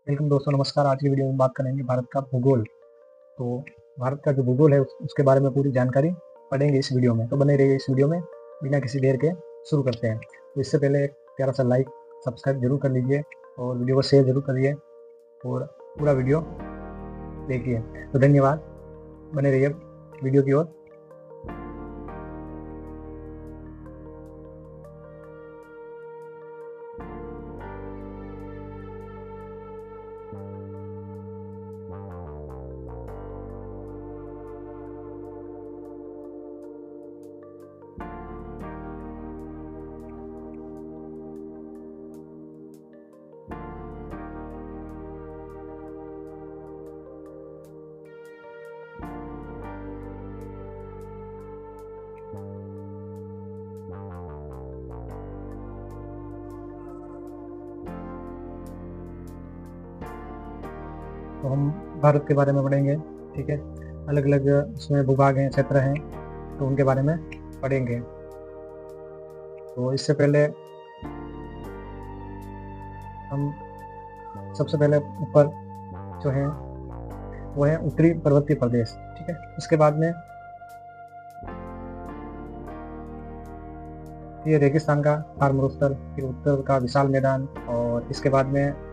Welcome दोस्तों, नमस्कार। आज की वीडियो में बात करेंगे भारत का भूगोल। तो भारत का जो भूगोल है उसके बारे में पूरी जानकारी पढ़ेंगे इस वीडियो में। तो बने रहिए इस वीडियो में। बिना किसी देर के शुरू करते हैं। तो इससे पहले एक प्यारा सा लाइक सब्सक्राइब जरूर कर लीजिए और वीडियो को शेयर जरूर करिए और पूरा वीडियो देखिए। तो धन्यवाद, बने रहिए वीडियो की ओर। तो हम भारत के बारे में पढ़ेंगे, ठीक है। अलग अलग उसमें भूभाग हैं, क्षेत्र हैं, तो उनके बारे में पढ़ेंगे। तो इससे पहले हम सबसे पहले ऊपर जो है वो है उत्तरी पर्वतीय प्रदेश, ठीक है। इसके बाद में ये रेगिस्तान का थार मरुस्थल, फिर उत्तर का विशाल मैदान, और इसके बाद में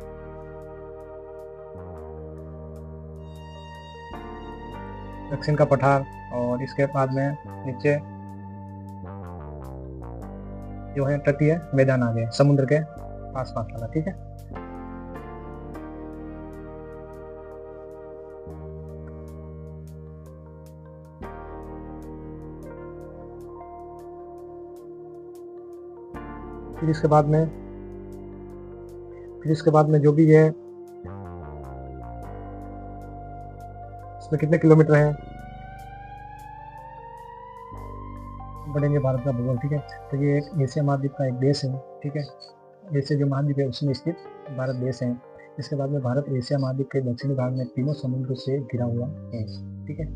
दक्षिण का पठार, और इसके बाद में नीचे जो है तटीय मैदान आ गए, समुद्र के आस पास वाला, ठीक है। फिर इसके बाद में जो भी है, इसमें कितने किलोमीटर है बढ़ेंगे भारत का भूगोल, ठीक है। तो ये एक एशिया महाद्वीप का एक देश है, ठीक है। एशिया जो महाद्वीप है उसमें स्थित भारत देश है। इसके बाद में भारत एशिया महाद्वीप के दक्षिणी भाग में तीनों समुद्र से घिरा हुआ है, ठीक है।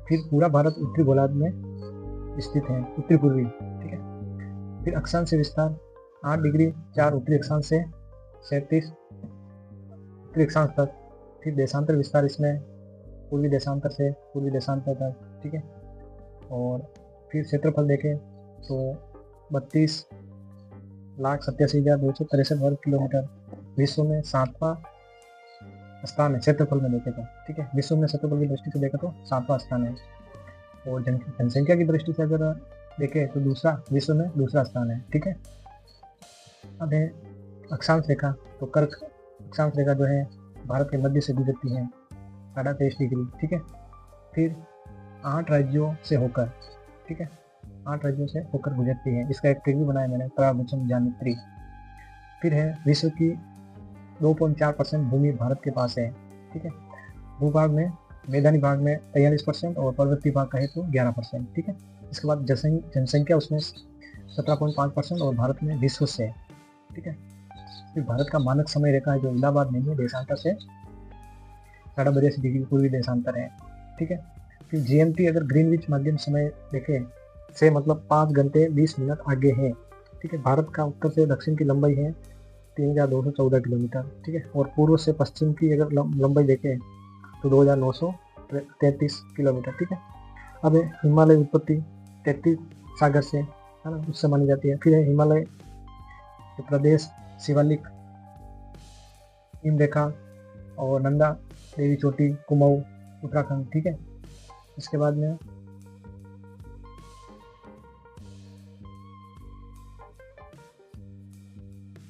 फिर पूरा भारत उत्तरी गोलार्ध में स्थित है, उत्तरी पूर्वी, ठीक है। फिर अक्षांश विस्तार 8 डिग्री 4 उत्तरी अक्षांश से 37 उत्तरी अक्षांश तक। फिर देशांतर विस्तार इसमें पूर्वी देशांतर से पूर्वी देशांतर तक, ठीक है। और फिर क्षेत्रफल देखें तो 32,87,263 वर्ग किलोमीटर। विश्व में 7वां स्थान है क्षेत्रफल में देखें तो, ठीक है। विश्व में क्षेत्रफल की दृष्टि से देखें तो 7वां स्थान है। और जनसंख्या की दृष्टि से अगर देखें तो विश्व में दूसरा स्थान है, ठीक है। अब है अक्षांश रेखा। तो कर्क अक्षांश रेखा जो है भारत के मध्य से गुजरती है 23.5 डिग्री, ठीक है। फिर 8 राज्यों से होकर, ठीक है, 8 राज्यों से होकर गुजरती है। इसका एक ट्रिक भी बनाया मैंने, प्रमुचम ज्यामिति। फिर है विश्व की 2.4% भूमि भारत के पास है, ठीक है। भूभाग में मैदानी भाग में 43% और पर्वतीय भाग कहे तो 11%, ठीक है। इसके बाद जनसंख्या उसमें 17.5% और भारत में 20 से, ठीक है। फिर भारत का मानक समय रेखा है जो इलाहाबाद नहीं है, देशांतर से 82.5 डिग्री पूर्वी देशांतर है, ठीक है। फिर GMT अगर ग्रीनविच मध्यम समय देखें से मतलब 5 घंटे 20 मिनट आगे है, ठीक है। भारत का उत्तर से दक्षिण की लंबाई है 3,214 किलोमीटर, ठीक है। और पूर्व से पश्चिम की अगर लंबाई देखें तो 2,933 किलोमीटर, ठीक है। अब हिमालय उत्पत्ति 33 सागर से, है ना, उससे मानी जाती है। फिर है हिमालय प्रदेश, शिवालिक, हिमरेखा और नंदा देवी चोटी, कुमाऊं उत्तराखंड, ठीक है। इसके बाद में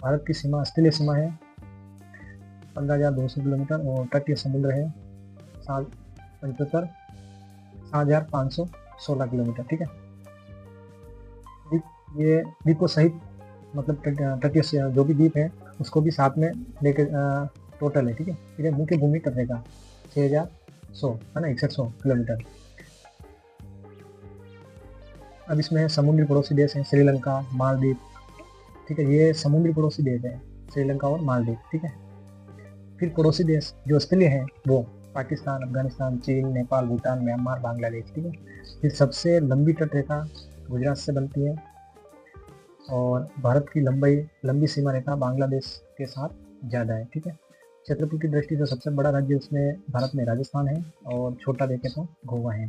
भारत की सीमा स्थलीय सीमा है 15,200 किलोमीटर और तटीय समुद्र है 7,516 किलोमीटर, ठीक है। ये द्वीपों सहित मतलब तटीय जो भी द्वीप है उसको भी साथ में लेकर टोटल है, ठीक है। फिर मुख्य भूमि कटेगा 6,100, है ना, 6100 किलोमीटर। अब इसमें है समुद्री पड़ोसी देश है श्रीलंका, मालदीव, ठीक है। ये समुद्री पड़ोसी देश है श्रीलंका और मालदीव, ठीक है। फिर पड़ोसी देश जो स्थलीय है वो पाकिस्तान, अफगानिस्तान, चीन, नेपाल, भूटान, म्यांमार, बांग्लादेश, ठीक है। फिर सबसे लंबी तटरेखा गुजरात से बनती है और भारत की लंबी सीमा रेखा बांग्लादेश के साथ ज़्यादा है, ठीक है। क्षेत्रफल की दृष्टि से सबसे बड़ा राज्य उसमें भारत में राजस्थान है, और छोटा देखें तो गोवा है।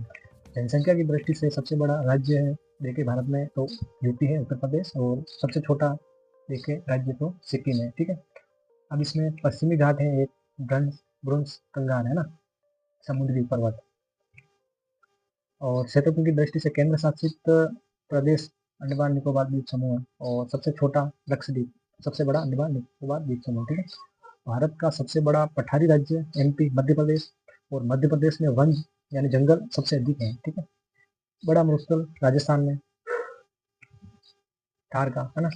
जनसंख्या की दृष्टि से सबसे बड़ा राज्य है देखे भारत में तो यूपी है, उत्तर प्रदेश, और सबसे छोटा देखे राज्य तो सिक्किम है। ठीक है, अब इसमें पश्चिमी घाट है एक, ब्रॉन्ज कंगार है ना, समुद्री पर्वत। और क्षेत्रफल की दृष्टि से केंद्र शासित प्रदेश अंडमान निकोबार द्वीप समूह है, और सबसे छोटा लक्षद्वीप, सबसे बड़ा अंडमान निकोबार द्वीप समूह। ठीक है, भारत का सबसे बड़ा पठारी राज्य एमपी, मध्य प्रदेश, और मध्य प्रदेश में वन यानी जंगल सबसे अधिक है। ठीक है, बड़ा मरुस्थल राजस्थान में थार का है ना।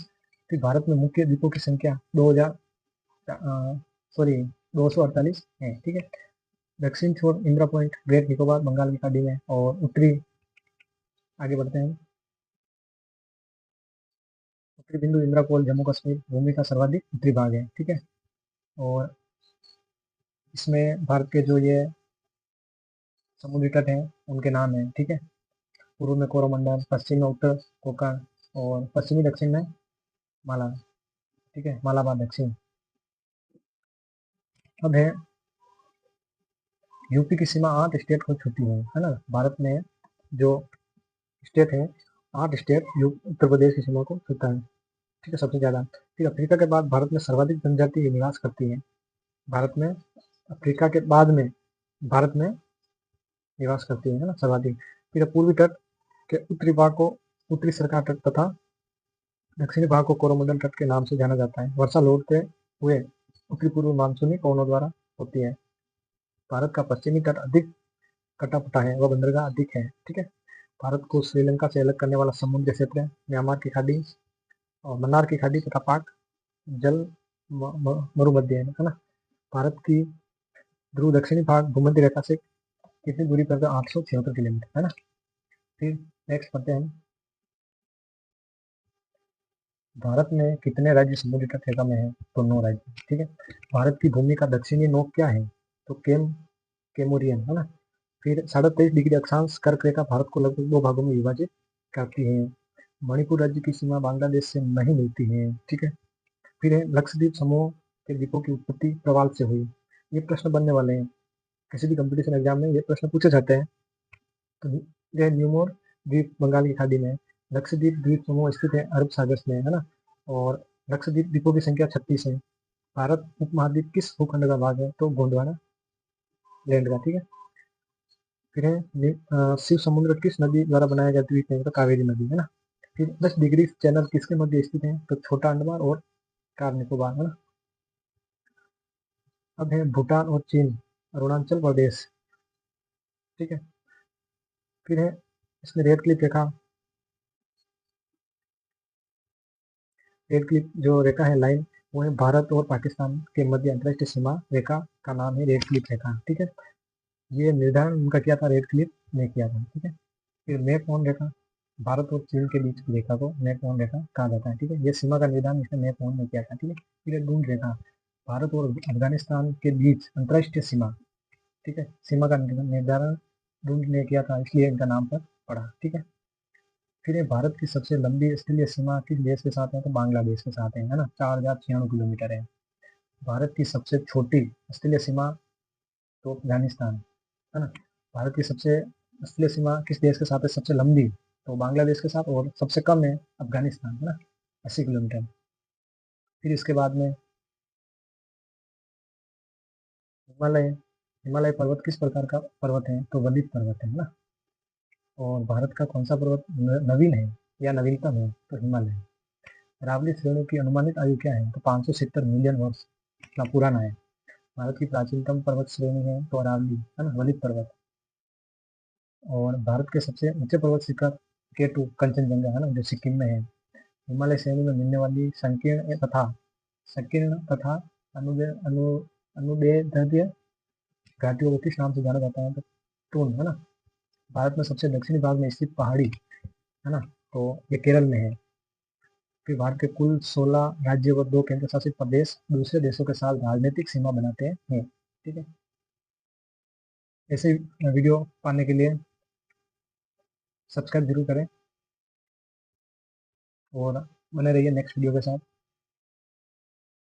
फिर भारत में मुख्य द्वीपों की संख्या 248 है। ठीक है, दक्षिण छोर इंदिरा पॉइंट, ग्रेट निकोबार बंगाल की खाड़ी में, और उत्तरी, आगे बढ़ते हैं, उत्तरी बिंदु इंदिरा कोल जम्मू कश्मीर, भूमि का सर्वाधिक उत्तरी भाग है। ठीक है, और इसमें भारत के जो ये समुद्री तट हैं उनके नाम है। ठीक है, पूर्व में कोरोमंडल, पश्चिम में उत्तर कोकण, और पश्चिमी दक्षिण में माला। ठीक है, मालाबार दक्षिण। अब है यूपी की सीमा 8 स्टेट को छूती है ना। भारत में जो स्टेट है 8 स्टेट उत्तर प्रदेश की सीमा को छूता है। ठीक है, सबसे ज़्यादा। फिर अफ्रीका के बाद भारत में सर्वाधिक जनजाति निवास करती है। भारत में अफ्रीका के बाद में भारत में निवास करती है ना सर्वाधिक। फिर पूर्वी तट के उत्तरी भाग को उत्तरी सरकार तट तथा दक्षिणी भाग को कोरोमंडल तट के नाम से जाना जाता है। वर्षा लौटते हुए उत्तरी पूर्व मानसूनी पवनों द्वारा होती है। भारत का पश्चिमी तट अधिक कटा-फटा है, वह बंदरगाह अधिक है। ठीक है, भारत को श्रीलंका से अलग करने वाला समुद्री क्षेत्र म्यांमार की खाड़ी और मन्नार की खाड़ी तथा पाक जल मरुमध्य है ना। भारत की ध्रुव दक्षिणी भाग भूमध्य रेखा से कितनी दूरी पर? 876 किलोमीटर है ना। फिर नेक्स्ट पढ़ते हैं, भारत में कितने राज्य समुद्री तट रेखा में है? तो 9 राज्य। ठीक है, भारत की भूमि का दक्षिणी नोक क्या है? तो केमोरियन है ना। फिर 23.5 डिग्री अक्षांश कर्क रेखा भारत को लगभग 2 भागों में विभाजित करती है। मणिपुर राज्य की सीमा बांग्लादेश से नहीं मिलती है। ठीक है, फिर है लक्षद्वीप समूह के द्वीपों की उत्पत्ति प्रवाल से हुई। ये प्रश्न बनने वाले हैं किसी भी कंपटीशन एग्जाम में, ये प्रश्न पूछे जाते हैं। तो यह न्यूमोर द्वीप बंगाल की खाड़ी में, लक्षद्वीप द्वीप समूह स्थित है अरब सागर में है ना। और लक्षद्वीप द्वीपों की संख्या 36 है। भारत उपमहाद्वीप किस भूखंड का भाग है? तो गोंडवाना लैंड का। ठीक है, फिर है शिव समुद्र किस नदी द्वारा बनाया गया द्वीप है? तो कावेरी नदी है ना। फिर 10 डिग्री चैनल किसके मध्य स्थित है? तो छोटा अंडमान और कार निकोबार है ना। अब है भूटान और चीन, अरुणाचल प्रदेश। ठीक है, फिर है इसमें रेड क्लिफ रेखा, रेड क्लिफ जो रेखा है लाइन, वो है भारत और पाकिस्तान के मध्य अंतर्राष्ट्रीय सीमा रेखा का नाम है रेड क्लिफ रेखा। ठीक है, ये निर्धारण उनका किया था रेड क्लिफ ने किया था। ठीक है, फिर मैप ऑन रेखा, भारत और चीन के बीच की रेखा को मैप ऑन रेखा कहा जाता है। ठीक है, ये सीमा का निर्धारण इसने मैप ऑन ने किया था। ठीक है, फिर डून रेखा, भारत और अफगानिस्तान के बीच अंतर्राष्ट्रीय सीमा। ठीक है, सीमा का निर्धारण डून ने किया था, इसलिए इनका नाम पर पड़ा। ठीक है, फिर ये भारत की सबसे लंबी स्थलीय सीमा किस देश के साथ है? तो बांग्लादेश के साथ है ना, 4096 किलोमीटर है। भारत की सबसे छोटी स्थलीय सीमा तो अफगानिस्तान है ना। भारत की सबसे स्थलीय सीमा किस देश के साथ है? सबसे लंबी तो बांग्लादेश के साथ, और सबसे कम है अफगानिस्तान है ना, 80 किलोमीटर। फिर इसके बाद में हिमालय, हिमालय पर्वत किस प्रकार का पर्वत है? तो वलित पर्वत है ना। और भारत का कौन सा पर्वत नवीन है या नवीनतम है? तो हिमालय। अरावली श्रेणी की अनुमानित आयु क्या है? तो 570 मिलियन वर्ष इतना पुराना है। भारत की प्राचीनतम पर्वत श्रेणी है तो अरावली है ना, वलित पर्वत। और भारत के सबसे ऊंचे पर्वत शिखर केटू कंचनजंगा है ना, जो सिक्किम में है। हिमालय श्रेणी में मिलने वाली संकीर्ण तथा अनुदेधव्य घाटियों को किस नाम से जाना जाता है? तो टून है ना। भारत में सबसे दक्षिणी भाग में स्थित पहाड़ी है ना, तो ये केरल में है। फिर भारत के कुल 16 राज्य व 2 केंद्र शासित प्रदेश दूसरे देशों के साथ राजनीतिक सीमा बनाते हैं। ठीक है, ऐसे वीडियो पाने के लिए सब्सक्राइब जरूर करें और बने रहिए नेक्स्ट वीडियो के साथ।